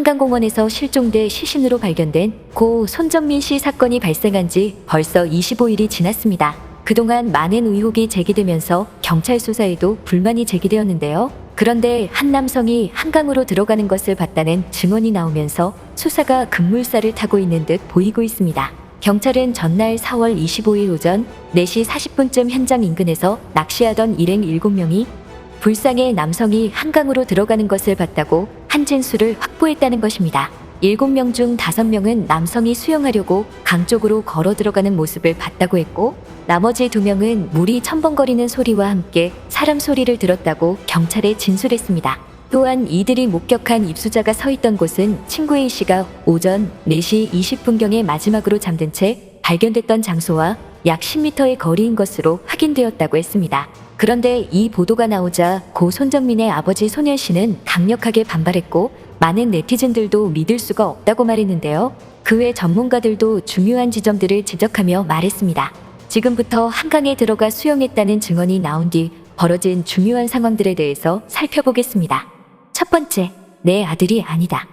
한강공원에서 실종돼 시신으로 발견된 고 손정민 씨 사건이 발생한 지 벌써 25일이 지났습니다. 그동안 많은 의혹이 제기되면서 경찰 수사에도 불만이 제기되었는데요. 그런데 한 남성이 한강으로 들어가는 것을 봤다는 증언이 나오면서 수사가 급물살을 타고 있는 듯 보이고 있습니다. 경찰은 전날 4월 25일 오전 4시 40분쯤 현장 인근에서 낚시하던 일행 7명이 불상의 남성이 한강으로 들어가는 것을 봤다고 한 진술을 확보했다는 것입니다. 7명 중 5명은 남성이 수영하려고 강 쪽으로 걸어 들어가는 모습을 봤다고 했고, 나머지 2명은 물이 첨벙거리는 소리와 함께 사람 소리를 들었다고 경찰에 진술했습니다. 또한 이들이 목격한 입수자가 서 있던 곳은 친구 A씨가 오전 4시 20분경에 마지막으로 잠든 채 발견됐던 장소와 약 10m의 거리인 것으로 확인되었다고 했습니다. 그런데 이 보도가 나오자 고 손정민의 아버지 손현 씨는 강력하게 반발했고, 많은 네티즌들도 믿을 수가 없다고 말했는데요. 그 외 전문가들도 중요한 지점들을 지적하며 말했습니다. 지금부터 한강에 들어가 수영했다는 증언이 나온 뒤 벌어진 중요한 상황들에 대해서 살펴보겠습니다. 첫 번째, 내 아들이 아니다.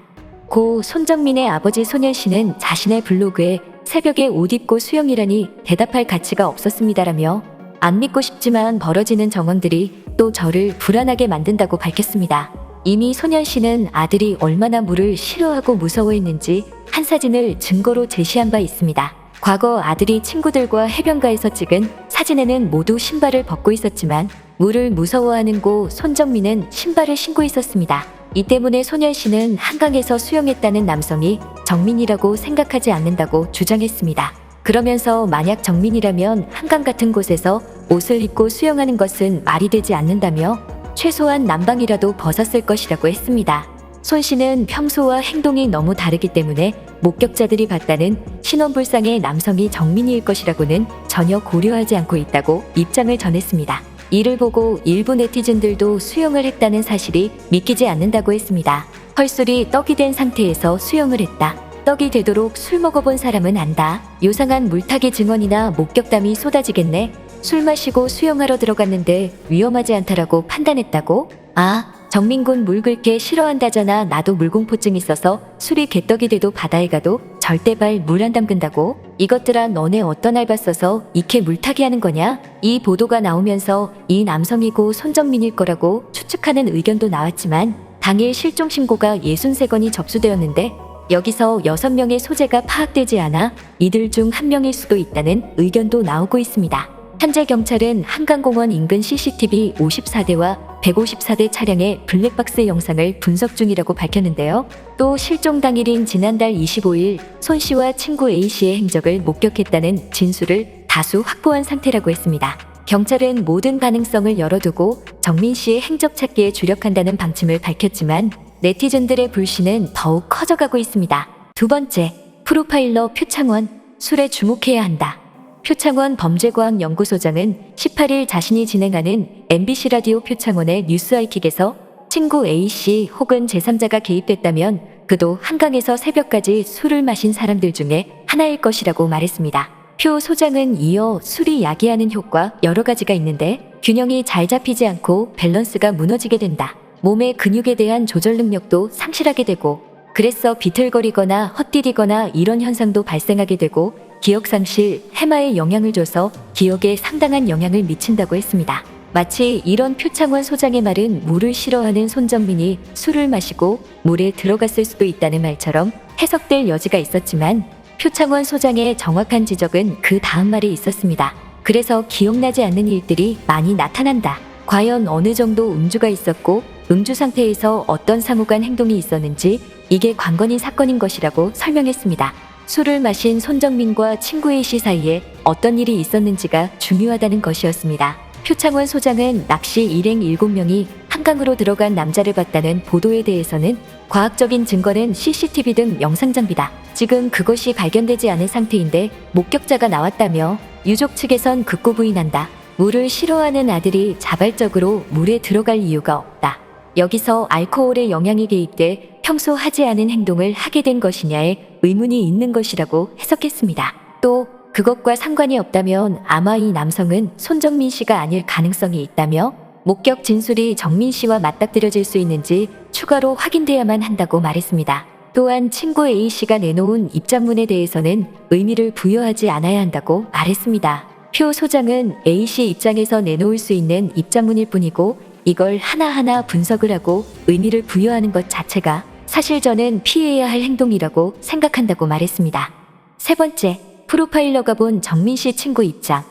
고 손정민의 아버지 손현 씨는 자신의 블로그에 새벽에 옷 입고 수영이라니 대답할 가치가 없었습니다라며, 안 믿고 싶지만 벌어지는 정황들이 또 저를 불안하게 만든다고 밝혔습니다. 이미 손현 씨는 아들이 얼마나 물을 싫어하고 무서워했는지 한 사진을 증거로 제시한 바 있습니다. 과거 아들이 친구들과 해변가에서 찍은 사진에는 모두 신발을 벗고 있었지만 물을 무서워하는 고 손정민은 신발을 신고 있었습니다. 이 때문에 손현 씨는 한강에서 수영했다는 남성이 정민이라고 생각하지 않는다고 주장했습니다. 그러면서 만약 정민이라면 한강 같은 곳에서 옷을 입고 수영하는 것은 말이 되지 않는다며 최소한 남방이라도 벗었을 것이라고 했습니다. 손 씨는 평소와 행동이 너무 다르기 때문에 목격자들이 봤다는 신원불상의 남성이 정민이일 것이라고는 전혀 고려하지 않고 있다고 입장을 전했습니다. 이를 보고 일부 네티즌들도 수영을 했다는 사실이 믿기지 않는다고 했습니다. 헐술이 떡이 된 상태에서 수영을 했다. 떡이 되도록 술 먹어본 사람은 안다. 요상한 물타기 증언이나 목격담이 쏟아지겠네. 술 마시고 수영하러 들어갔는데 위험하지 않다라고 판단했다고? 아, 정민군 물 끓게 싫어한다잖아. 나도 물공포증 있어서 술이 개떡이 돼도 바다에 가도 절대 발 물 안 담근다고? 이것들아, 너네 어떤 알바 써서 이렇게 물타기 하는 거냐? 이 보도가 나오면서 이 남성이고 손정민일 거라고 추측하는 의견도 나왔지만 당일 실종 신고가 63건이 접수되었는데 여기서 6명의 소재가 파악되지 않아 이들 중 한 명일 수도 있다는 의견도 나오고 있습니다. 현재 경찰은 한강공원 인근 CCTV 54대와 154대 차량의 블랙박스 영상을 분석 중이라고 밝혔는데요. 또 실종 당일인 지난달 25일 손 씨와 친구 A 씨의 행적을 목격했다는 진술을 다수 확보한 상태라고 했습니다. 경찰은 모든 가능성을 열어두고 정민 씨의 행적 찾기에 주력한다는 방침을 밝혔지만 네티즌들의 불신은 더욱 커져가고 있습니다. 두 번째, 프로파일러 표창원, 술에 주목해야 한다. 표창원 범죄과학연구소장은 18일 자신이 진행하는 MBC 라디오 표창원의 뉴스 아이킥에서 친구 A씨 혹은 제3자가 개입됐다면 그도 한강에서 새벽까지 술을 마신 사람들 중에 하나일 것이라고 말했습니다. 표 소장은 이어 술이 야기하는 효과 여러 가지가 있는데 균형이 잘 잡히지 않고 밸런스가 무너지게 된다. 몸의 근육에 대한 조절 능력도 상실하게 되고, 그래서 비틀거리거나 헛디디거나 이런 현상도 발생하게 되고, 기억상실, 해마에 영향을 줘서 기억에 상당한 영향을 미친다고 했습니다. 마치 이런 표창원 소장의 말은 물을 싫어하는 손정민이 술을 마시고 물에 들어갔을 수도 있다는 말처럼 해석될 여지가 있었지만 표창원 소장의 정확한 지적은 그 다음 말에 있었습니다. 그래서 기억나지 않는 일들이 많이 나타난다. 과연 어느 정도 음주가 있었고 음주 상태에서 어떤 상호간 행동이 있었는지 이게 관건인 사건인 것이라고 설명했습니다. 술을 마신 손정민과 친구 A씨 사이에 어떤 일이 있었는지가 중요하다는 것이었습니다. 표창원 소장은 낚시 일행 7명이 한강으로 들어간 남자를 봤다는 보도에 대해서는 과학적인 증거는 CCTV 등 영상 장비다. 지금 그것이 발견되지 않은 상태인데 목격자가 나왔다며 유족 측에선 극구 부인한다. 물을 싫어하는 아들이 자발적으로 물에 들어갈 이유가 없다. 여기서 알코올의 영향이 개입돼 평소 하지 않은 행동을 하게 된 것이냐에 의문이 있는 것이라고 해석했습니다. 또 그것과 상관이 없다면 아마 이 남성은 손정민 씨가 아닐 가능성이 있다며 목격 진술이 정민 씨와 맞닥뜨려질 수 있는지 추가로 확인돼야만 한다고 말했습니다. 또한 친구 A씨가 내놓은 입장문에 대해서는 의미를 부여하지 않아야 한다고 말했습니다. 표 소장은 A씨 입장에서 내놓을 수 있는 입장문일 뿐이고 이걸 하나하나 분석을 하고 의미를 부여하는 것 자체가 사실 저는 피해야 할 행동이라고 생각한다고 말했습니다. 세 번째, 프로파일러가 본 정민 씨 친구 입장.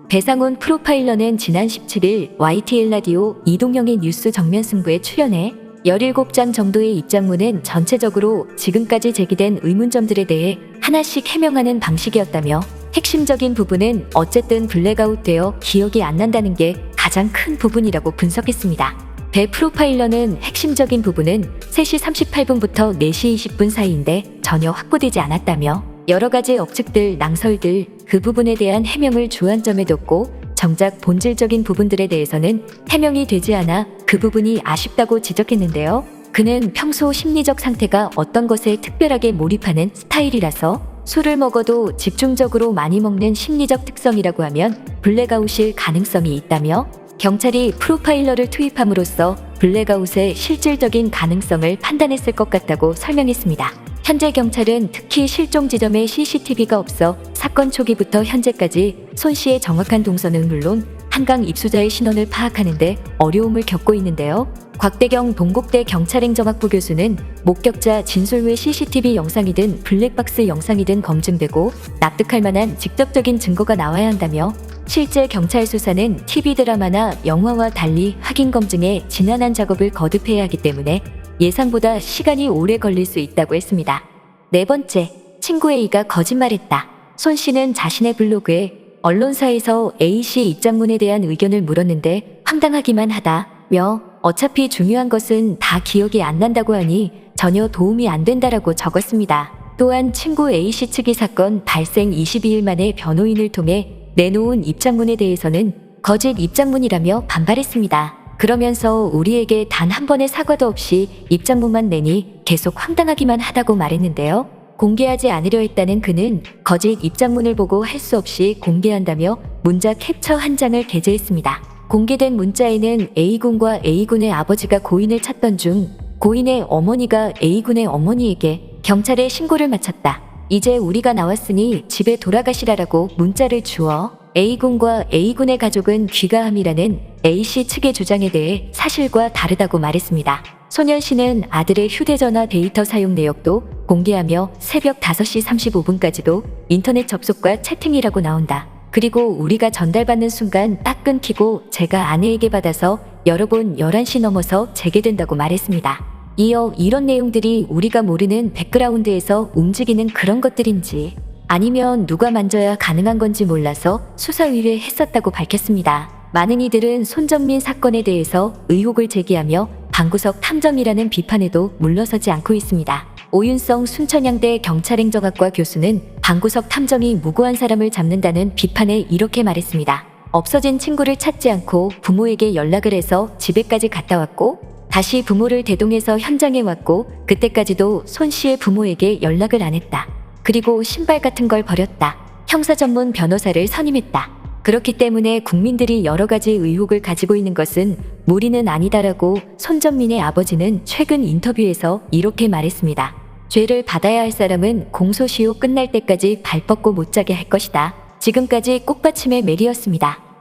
배상훈 프로파일러는 지난 17일 YTN 라디오 이동영의 뉴스 정면 승부에 출연해 17장 정도의 입장문은 전체적으로 지금까지 제기된 의문점들에 대해 하나씩 해명하는 방식이었다며 핵심적인 부분은 어쨌든 블랙아웃되어 기억이 안 난다는 게 가장 큰 부분이라고 분석했습니다. 배 프로파일러는 핵심적인 부분은 3시 38분부터 4시 20분 사이인데 전혀 확보되지 않았다며 여러 가지 억측들, 낭설들 그 부분에 대한 해명을 주안점에 뒀고 정작 본질적인 부분들에 대해서는 해명이 되지 않아 그 부분이 아쉽다고 지적했는데요. 그는 평소 심리적 상태가 어떤 것에 특별하게 몰입하는 스타일이라서 술을 먹어도 집중적으로 많이 먹는 심리적 특성이라고 하면 블랙아웃일 가능성이 있다며 경찰이 프로파일러를 투입함으로써 블랙아웃의 실질적인 가능성을 판단했을 것 같다고 설명했습니다. 현재 경찰은 특히 실종 지점에 CCTV가 없어 사건 초기부터 현재까지 손 씨의 정확한 동선은 물론 한강 입수자의 신원을 파악하는 데 어려움을 겪고 있는데요. 곽대경 동국대 경찰행정학부 교수는 목격자 진술 외 CCTV 영상이든 블랙박스 영상이든 검증되고 납득할 만한 직접적인 증거가 나와야 한다며 실제 경찰 수사는 TV 드라마나 영화와 달리 확인 검증에 지난한 작업을 거듭해야 하기 때문에 예상보다 시간이 오래 걸릴 수 있다고 했습니다. 네 번째, 친구 A가 거짓말했다. 손 씨는 자신의 블로그에 언론사에서 A씨 입장문에 대한 의견을 물었는데 황당하기만 하다며 어차피 중요한 것은 다 기억이 안 난다고 하니 전혀 도움이 안 된다라고 적었습니다. 또한 친구 A씨 측이 사건 발생 22일 만에 변호인을 통해 내놓은 입장문에 대해서는 거짓 입장문이라며 반발했습니다. 그러면서 우리에게 단 한 번의 사과도 없이 입장문만 내니 계속 황당하기만 하다고 말했는데요. 공개하지 않으려 했다는 그는 거짓 입장문을 보고 할 수 없이 공개한다며 문자 캡처 한 장을 게재했습니다. 공개된 문자에는 A군과 A군의 아버지가 고인을 찾던 중 고인의 어머니가 A군의 어머니에게 경찰에 신고를 마쳤다. 이제 우리가 나왔으니 집에 돌아가시라라고 문자를 주어 A군과 A군의 가족은 귀가함이라는 A씨 측의 주장에 대해 사실과 다르다고 말했습니다. 소년씨는 아들의 휴대전화 데이터 사용 내역도 공개하며 새벽 5시 35분까지도 인터넷 접속과 채팅이라고 나온다. 그리고 우리가 전달받는 순간 딱 끊기고 제가 아내에게 받아서 여러 번 11시 넘어서 재개된다고 말했습니다. 이어 이런 내용들이 우리가 모르는 백그라운드에서 움직이는 그런 것들인지 아니면 누가 만져야 가능한 건지 몰라서 수사 의뢰했었다고 밝혔습니다. 많은 이들은 손정민 사건에 대해서 의혹을 제기하며 방구석 탐정이라는 비판에도 물러서지 않고 있습니다. 오윤성 순천향대 경찰행정학과 교수는 방구석 탐정이 무고한 사람을 잡는다는 비판에 이렇게 말했습니다. 없어진 친구를 찾지 않고 부모에게 연락을 해서 집에까지 갔다 왔고 다시 부모를 대동해서 현장에 왔고 그때까지도 손 씨의 부모에게 연락을 안 했다. 그리고 신발 같은 걸 버렸다. 형사 전문 변호사를 선임했다. 그렇기 때문에 국민들이 여러 가지 의혹을 가지고 있는 것은 무리는 아니다라고 손정민의 아버지는 최근 인터뷰에서 이렇게 말했습니다. 죄를 받아야 할 사람은 공소시효 끝날 때까지 발 뻗고 못 자게 할 것이다. 지금까지 꽃받침의 메리였습니다.